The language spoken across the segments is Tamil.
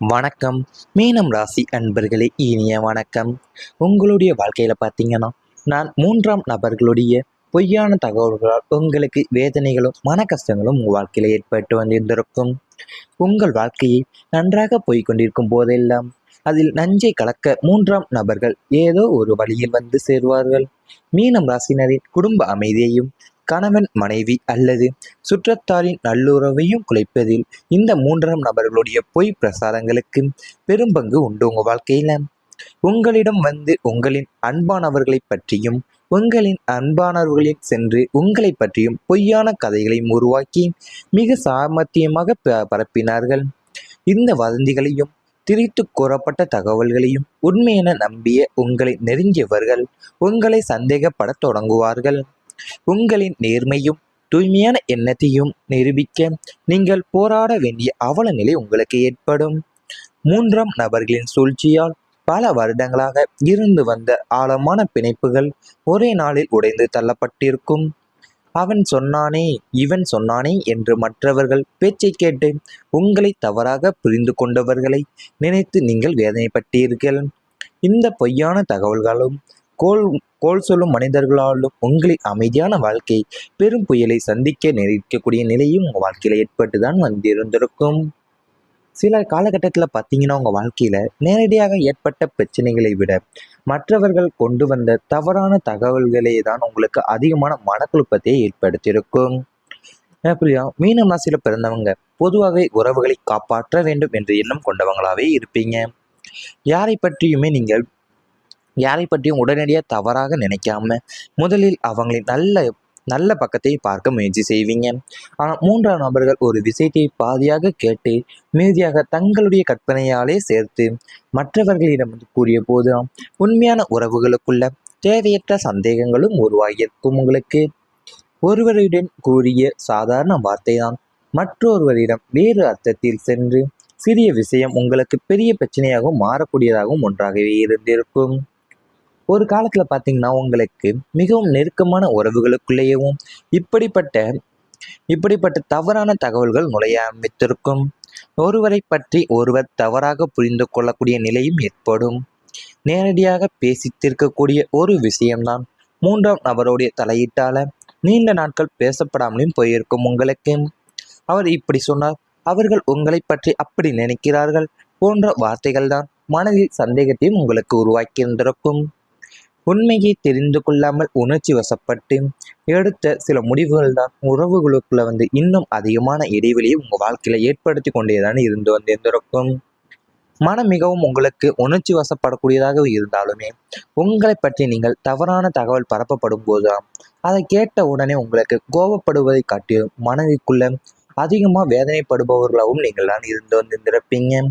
வணக்கம். மீனம் ராசி அன்பர்களே, இனிய வணக்கம். உங்களுடைய வாழ்க்கையில் பார்த்தீங்கன்னா, நான் மூன்றாம் நபர்களுடைய பொய்யான தகவல்களால் உங்களுக்கு வேதனைகளும் மன கஷ்டங்களும் உங்கள் வாழ்க்கையில் ஏற்பட்டு வந்திருந்திருக்கும். உங்கள் வாழ்க்கையை நன்றாக போய்கொண்டிருக்கும் போதெல்லாம் அதில் நஞ்சை கலக்க மூன்றாம் நபர்கள் ஏதோ ஒரு வழியில் வந்து சேருவார்கள். மீனம் ராசினரின் குடும்ப அமைதியையும் கணவன் மனைவி அல்லது சுற்றத்தாரின் நல்லுறவையும் குலைப்பதில் இந்த மூன்றாம் நபர்களுடைய பொய் பிரசாரங்களுக்கு பெரும்பங்கு உண்டு உங்க வாழ்க்கையில. உங்களிடம் வந்து உங்களின் அன்பானவர்களை பற்றியும் உங்களின் அன்பானவர்களில் சென்று உங்களை பற்றியும் பொய்யான கதைகளையும் உருவாக்கி மிக சாமர்த்தியமாக பரப்பினார்கள். இந்த வதந்திகளையும் திரித்து கூறப்பட்ட தகவல்களையும் உண்மையென நம்பிய உங்களை நெருங்கியவர்கள் உங்களை சந்தேகப்படத் தொடங்குவார்கள். உங்களின் நேர்மையும் தூய்மையான எண்ணத்தையும் நிரூபிக்க நீங்கள் போராட வேண்டிய அவல நிலை உங்களுக்கு ஏற்படும். மூன்றாம் நபர்களின் சூழ்ச்சியால் பல வருடங்களாக இருந்து வந்த ஆழமான பிணைப்புகள் ஒரே நாளில் உடைந்து தள்ளப்பட்டிருக்கும். அவன் சொன்னானே, இவன் சொன்னானே என்று மற்றவர்கள் பேச்சை கேட்டு உங்களை தவறாக புரிந்து கொண்டவர்களை நினைத்து நீங்கள் வேதனைப்பட்டீர்கள். இந்த பொய்யான தகவல்களும் கோல் கோல் சொல்லும் மனிதர்களாலும் உங்களின் அமைதியான வாழ்க்கை பெரும் புயலை சந்திக்க நேரிடக்கூடிய நிலையும் உங்கள் வாழ்க்கையில் ஏற்பட்டு தான் வந்திருந்திருக்கும். சில காலகட்டத்தில் பார்த்தீங்கன்னா உங்கள் வாழ்க்கையில் நேரடியாக ஏற்பட்ட பிரச்சனைகளை விட மற்றவர்கள் கொண்டு வந்த தவறான தகவல்களே தான் உங்களுக்கு அதிகமான மனக்குழப்பத்தை ஏற்படுத்தியிருக்கும். அப்படியா, மீனம் ராசியில் பிறந்தவங்க பொதுவாகவே உறவுகளை காப்பாற்ற வேண்டும் என்ற எண்ணம் கொண்டவங்களாவே இருப்பீங்க. யாரை பற்றியுமே நீங்கள் யாரை பற்றியும் உடனடியாக தவறாக நினைக்காம முதலில் அவங்களின் நல்ல நல்ல பக்கத்தை பார்க்க முயற்சி செய்வீங்க. ஆனால் மூன்றாம் நபர்கள் ஒரு விஷயத்தை பாதியாக கேட்டு மீதியாக தங்களுடைய கற்பனையாலே சேர்த்து மற்றவர்களிடம் கூறிய போது உண்மையான உறவுகளுக்குள்ள தேவையற்ற சந்தேகங்களும் உருவாகியிருக்கும். உங்களுக்கு ஒருவரிடம் கூறிய சாதாரண வார்த்தை தான் மற்றொருவரிடம் வேறு அர்த்தத்தில் சென்று சிறிய விஷயம் உங்களுக்கு பெரிய பிரச்சனையாகவும் மாறக்கூடியதாகவும் ஒன்றாகவே இருந்திருக்கும். ஒரு காலத்தில் பார்த்தீங்கன்னா உங்களுக்கு மிகவும் நெருக்கமான உறவுகளுக்குள்ளேயும் இப்படிப்பட்ட இப்படிப்பட்ட தவறான தகவல்கள் நுழைய ஆரம்பித்திருக்கும். ஒருவரை பற்றி ஒருவர் தவறாக புரிந்து கொள்ளக்கூடிய நிலையும் ஏற்படும். நேரடியாக பேசி தீர்க்கக்கூடிய ஒரு விஷயம்தான் மூன்றாம் நபருடைய தலையீட்டால நீண்ட நாட்கள் பேசப்படாமலும் போயிருக்கும். உங்களுக்கு அவர் இப்படி சொன்னார், அவர்கள் உங்களை பற்றி அப்படி நினைக்கிறார்கள் போன்ற வார்த்தைகள் தான் மனதில் சந்தேகத்தையும் உங்களுக்கு உருவாக்கியிருந்திருக்கும். உண்மையை தெரிந்து கொள்ளாமல் உணர்ச்சி வசப்பட்டு எடுத்த சில முடிவுகள் தான் உறவுகளுக்குள்ள வந்து இன்னும் அதிகமான இடைவெளியை உங்கள் வாழ்க்கையில ஏற்படுத்தி கொண்டேதான் இருந்து வந்திருந்திருக்கும். மனம் மிகவும் உங்களுக்கு உணர்ச்சி வசப்படக்கூடியதாக இருந்தாலுமே உங்களை பற்றி நீங்கள் தவறான தகவல் பரப்பப்படும் போதுதான் அதை கேட்ட உடனே உங்களுக்கு கோபப்படுவதை காட்டியும் மனதிற்குள்ள அதிகமாக வேதனைப்படுபவர்களாகவும் நீங்கள் தான் இருந்து வந்திருப்பீங்க.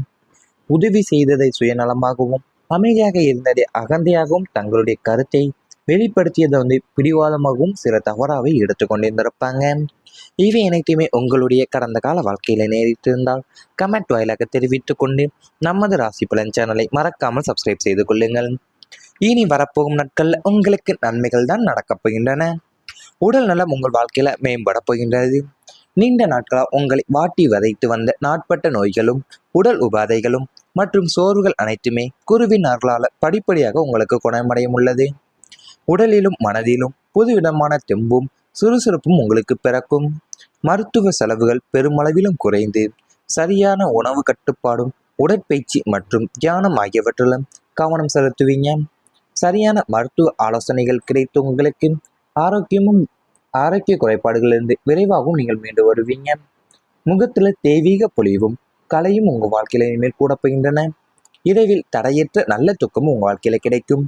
உதவி செய்ததை சுயநலமாகவும் அமைதியாக இருந்ததை அகந்தையாகவும் தங்களுடைய கருத்தை வெளிப்படுத்தியதை வந்து பிடிவாதமாகவும் சில தவறாவை எடுத்துக்கொண்டிருந்திருப்பாங்க. இவை அனைத்துமே உங்களுடைய கடந்த கால வாழ்க்கையில நேரிட்டிருந்தால் கமெண்ட் வாயிலாக தெரிவித்துக் கொண்டு நமது ராசி பலன் சேனலை மறக்காமல் சப்ஸ்கிரைப் செய்து கொள்ளுங்கள். இனி வரப்போகும் நாட்கள்ல உங்களுக்கு நன்மைகள் தான் நடக்கப் போகின்றன. உடல் நலம் உங்கள் வாழ்க்கையில மேம்பட போகின்றது. நீண்ட நாட்களாக உங்களை வாட்டி வதைத்து வந்த நாட்பட்ட நோய்களும் உடல் உபாதைகளும் மற்றும் சோர்வுகள் அனைத்துமே குருவினர்களால் படிப்படியாக உங்களுக்கு குணமடையும் உள்ளது. உடலிலும் மனதிலும் புதுவிதமான தெம்பும் சுறுசுறுப்பும் உங்களுக்கு பிறக்கும். மருத்துவ செலவுகள் பெருமளவிலும் குறைந்து சரியான உணவு கட்டுப்பாடும் உடற்பயிற்சி மற்றும் தியானம் ஆகியவற்றிலும் கவனம் செலுத்துவீங்க. சரியான மருத்துவ ஆலோசனைகள் கிடைத்து உங்களுக்கு ஆரோக்கிய குறைபாடுகளிலிருந்து விரைவாகவும் நீங்கள் மீண்டு வருவீங்க. முகத்துல தெய்வீக பொலிவும் கலையும் உங்கள் வாழ்க்கையில இனிமேல் கூட போகின்றன. இரவில் தடையற்ற நல்ல தூக்கமும் உங்கள் வாழ்க்கையில கிடைக்கும்.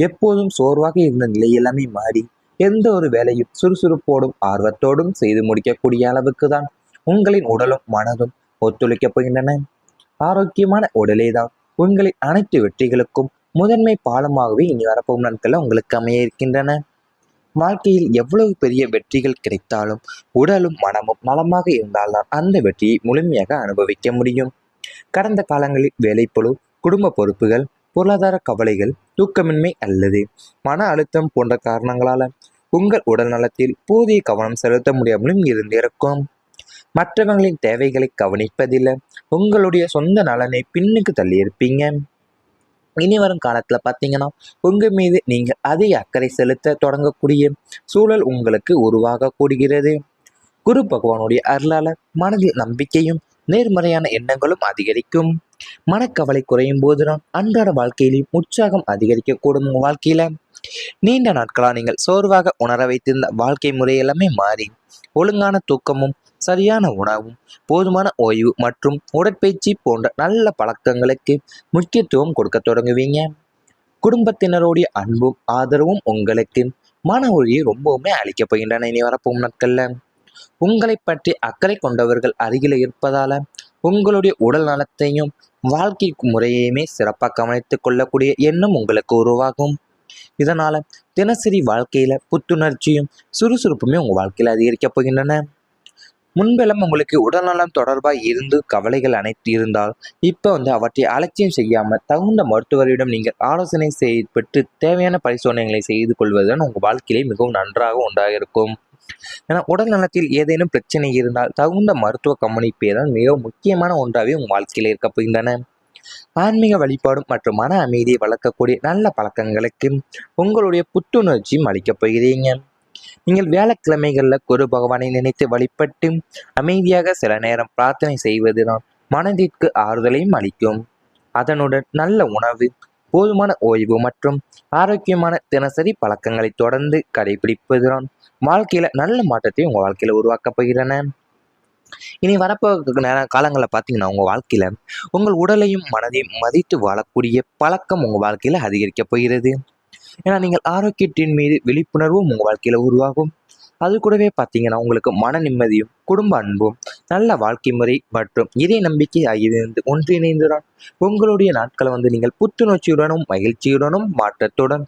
எப்போதும் சோர்வாக இருந்த நிலை எல்லாமே மாறி எந்த ஒரு வேலையும் சுறுசுறுப்போடும் ஆர்வத்தோடும் செய்து முடிக்கக்கூடிய அளவுக்கு தான் உங்களின் உடலும் மனதும் ஒத்துழைக்கப் போகின்றன. ஆரோக்கியமான உடலே தான் உங்களின் அனைத்து வெற்றிகளுக்கும் முதன்மை பாலமாகவே இனி வரப்போகும் நாட்களில் உங்களுக்கு அமைய இருக்கின்றன. வாழ்க்கையில் எவ்வளவு பெரிய வெற்றிகள் கிடைத்தாலும் உடலும் மனமும் நலமாக இருந்தால்தான் அந்த வெற்றியை முழுமையாக அனுபவிக்க முடியும். கடந்த காலங்களில் வேலைப்பளு, குடும்ப பொறுப்புகள், பொருளாதார கவலைகள், தூக்கமின்மை அல்லது மன அழுத்தம் போன்ற காரணங்களால உங்கள் உடல் நலத்தில் போதிய கவனம் செலுத்த முடியாமலும் இருந்திருக்கும். மற்றவங்களின் தேவைகளை கவனிப்பதில் உங்களுடைய சொந்த நலனை பின்னுக்கு தள்ளியிருப்பீங்க. இனி வரும் காலத்தில் பார்த்தீங்கன்னா உங்கள் மீது நீங்கள் அதிக அக்கறை செலுத்த தொடங்கக்கூடிய சூழல் உங்களுக்கு உருவாக கூடுகிறது. குரு பகவானுடைய அருளால மனதில் நம்பிக்கையும் நேர்மறையான எண்ணங்களும் அதிகரிக்கும். மனக்கவலை குறையும் போதுதான் அன்றாட வாழ்க்கையிலும் உற்சாகம் அதிகரிக்கக்கூடும். உங்கள் வாழ்க்கையில நீண்ட நாட்களா நீங்கள் சோர்வாக உணர வைத்திருந்த வாழ்க்கை முறை எல்லாமே மாறி ஒழுங்கான தூக்கமும் சரியான உணவும் போதுமான ஓய்வு மற்றும் உடற்பயிற்சி போன்ற நல்ல பழக்கங்களுக்கு முக்கியத்துவம் கொடுக்க தொடங்குவீங்க. குடும்பத்தினருடைய அன்பும் ஆதரவும் உங்களுக்கு மன ஒளியை ரொம்பவுமே அளிக்கப் போகின்றன. இனி வரப்போகும் நாட்கள்ல உங்களை பற்றி அக்கறை கொண்டவர்கள் அருகில் இருப்பதால உங்களுடைய உடல் நலத்தையும் வாழ்க்கை முறையுமே சிறப்பாக கவனித்துக் கொள்ளக்கூடிய எண்ணம் உங்களுக்கு உருவாகும். இதனால தினசரி வாழ்க்கையில புத்துணர்ச்சியும் சுறுசுறுப்புமே உங்க வாழ்க்கையில அதிகரிக்கப் போகின்றன. முன்பெல்லாம் உங்களுக்கு உடல்நலம் தொடர்பாக இருந்து கவலைகள் அனைத்து இருந்தால் இப்போ அவற்றை அலட்சியம் செய்யாம தகுந்த மருத்துவரிடம் நீங்கள் ஆலோசனை பெற்று தேவையான பரிசோதனைகளை செய்து கொள்வதுதான் உங்கள் வாழ்க்கையிலே மிகவும் நன்றாக உண்டாக இருக்கும். ஏன்னா உடல் நலத்தில் ஏதேனும் பிரச்சனை இருந்தால் தகுந்த மருத்துவ கவனிப்பே தான் மிக முக்கியமான ஒன்றாகவே உங்கள் வாழ்க்கையில் இருக்க போகின்றன. ஆன்மீக வழிபாடும் மற்றும் மன அமைதியை வளர்க்கக்கூடிய நல்ல பழக்கங்களுக்கு உங்களுடைய புத்துணர்ச்சியும் அளிக்கப் போகிறீங்க. நீங்கள் வியாழக்கிழமைகளில் குரு பகவானை நினைத்து வழிபட்டு அமைதியாக சில நேரம் பிரார்த்தனை செய்வதுதான் மனதிற்கு ஆறுதலையும் அளிக்கும். அதனுடன் நல்ல உணவு, போதுமான ஓய்வு மற்றும் ஆரோக்கியமான தினசரி பழக்கங்களை தொடர்ந்து கடைபிடிப்பதுதான் வாழ்க்கையில நல்ல மாற்றத்தை உங்கள் வாழ்க்கையில உருவாக்கப் போகிறன. இனி வரப்போ காலங்களில் பார்த்தீங்கன்னா உங்கள் வாழ்க்கையில உங்கள் உடலையும் மனதையும் மதித்து வாழக்கூடிய பழக்கம் உங்கள் வாழ்க்கையில அதிகரிக்கப் போகிறது. ஏன்னா நீங்கள் ஆரோக்கியத்தின் மீது விழிப்புணர்வும் உங்கள் வாழ்க்கையில உருவாகும். அது கூடவே பார்த்தீங்கன்னா உங்களுக்கு மன நிம்மதியும் குடும்ப அன்பும் நல்ல வாழ்க்கை முறை மற்றும் இறை நம்பிக்கை ஆகியவை ஒன்றிணைந்துதான் உங்களுடைய நாட்களை நீங்கள் புத்துணர்ச்சியுடனும் மகிழ்ச்சியுடனும் மாற்றத்துடன்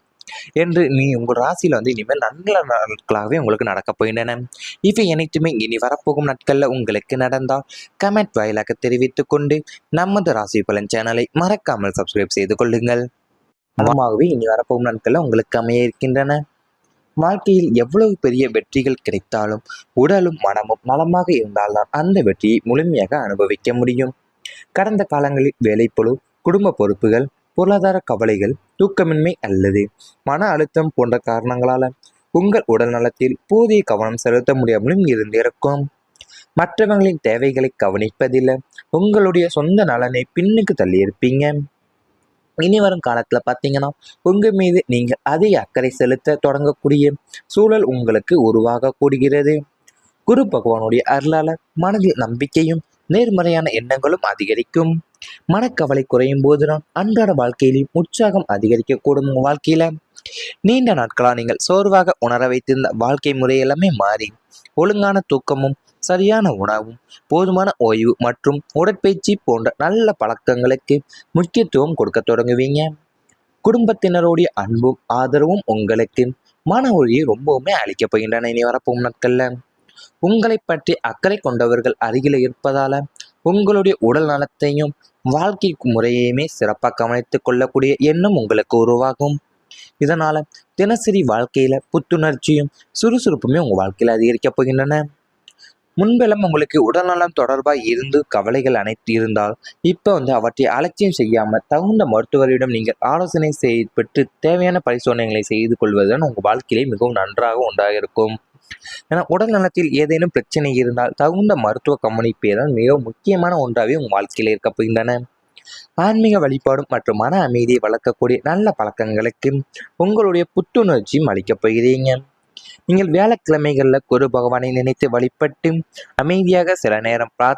என்று உங்கள் ராசியில் இனிமேல் நல்ல நாட்களாகவே உங்களுக்கு நடக்கப் போகின்றன. இவை அனைத்துமே இனி வரப்போகும் நாட்களில் உங்களுக்கு நடந்தால் கமெண்ட் வாயிலாக தெரிவித்துக் கொண்டு நமது ராசி பலன் சேனலை மறக்காமல் சப்ஸ்கிரைப் செய்து கொள்ளுங்கள். அதுமாகவே இனி வரப்போகும் நாட்களில் உங்களுக்கு அமைய இருக்கின்றன. வாழ்க்கையில் எவ்வளவு பெரிய வெற்றிகள் கிடைத்தாலும் உடலும் மனமும் நலமாக இருந்தால்தான் அந்த வெற்றியை முழுமையாக அனுபவிக்க முடியும். கடந்த காலங்களில் வேலைப்பளு, குடும்ப பொறுப்புகள், பொருளாதார கவலைகள், தூக்கமின்மை அல்லது மன அழுத்தம் போன்ற காரணங்களால உங்கள் உடல் நலத்தில் போதிய கவனம் செலுத்த முடியாமலும் இருந்திருக்கும். மற்றவங்களின் தேவைகளை கவனிப்பதில் உங்களுடைய சொந்த நலனை பின்னுக்கு தள்ளியிருப்பீங்க. இனி வரும் காலத்தில் பார்த்தீங்கன்னா உங்கள் மீது நீங்கள் அதிக அக்கறை செலுத்த தொடங்கக்கூடிய சூழல் உங்களுக்கு உருவாக கூடுகிறது. குரு பகவானுடைய அருளால மனதில் நம்பிக்கையும் நேர்மறையான எண்ணங்களும் அதிகரிக்கும். மனக்கவலை குறையும் போதுதான் அன்றாட வாழ்க்கையிலும் உற்சாகம் அதிகரிக்கக்கூடும். வாழ்க்கையில நீண்ட நாட்களா நீங்கள் சோர்வாக உணர வைத்திருந்த வாழ்க்கை முறை எல்லாமே மாறி ஒழுங்கான தூக்கமும் சரியான உணவும் போதுமான ஓய்வு மற்றும் உடற்பயிற்சி போன்ற நல்ல பழக்கங்களுக்கு முக்கியத்துவம் கொடுக்க தொடங்குவீங்க. குடும்பத்தினருடைய அன்பும் ஆதரவும் உங்களுக்கு மன ஒளியை ரொம்பவுமே அளிக்கப் போகின்றன. இனி வரப்போகும் நாட்கள்ல உங்களை பற்றி அக்கறை கொண்டவர்கள் அருகில் இருப்பதால உங்களுடைய உடல் நலத்தையும் வாழ்க்கை முறையுமே சிறப்பாக கவனித்துக் கொள்ளக்கூடிய எண்ணம் உங்களுக்கு உருவாகும். இதனால தினசரி வாழ்க்கையில புத்துணர்ச்சியும் சுறுசுறுப்புமே உங்க வாழ்க்கையில அதிகரிக்கப் போகின்றன. முன்பெல்லாம் உங்களுக்கு உடல்நலம் தொடர்பாக இருந்து கவலைகள் அனைத்து இருந்தால் இப்போ அவற்றை அலட்சியம் செய்யாம தகுந்த மருத்துவரிடம் நீங்கள் ஆலோசனை பெற்று தேவையான பரிசோதனைகளை செய்து கொள்வதுதான் உங்கள் வாழ்க்கையிலே மிகவும் நன்றாக உண்டாக இருக்கும். ஏன்னா உடல் நலத்தில் ஏதேனும் பிரச்சனை இருந்தால் தகுந்த மருத்துவ கவனிப்பே தான் மிக முக்கியமான ஒன்றாகவே உங்கள் வாழ்க்கையில் இருக்க போகின்றன. ஆன்மீக வழிபாடும் மற்றும் மன அமைதியை வளர்க்கக்கூடிய நல்ல பழக்கங்களுக்கு உங்களுடைய புத்துணர்ச்சியும் அளிக்கப் போகிறீங்க. நீங்கள் வியாழக்கிழமைகளில் குரு பகவானை நினைத்து வழிபட்டு அமைதியாக சில நேரம் பிரார்த்தனை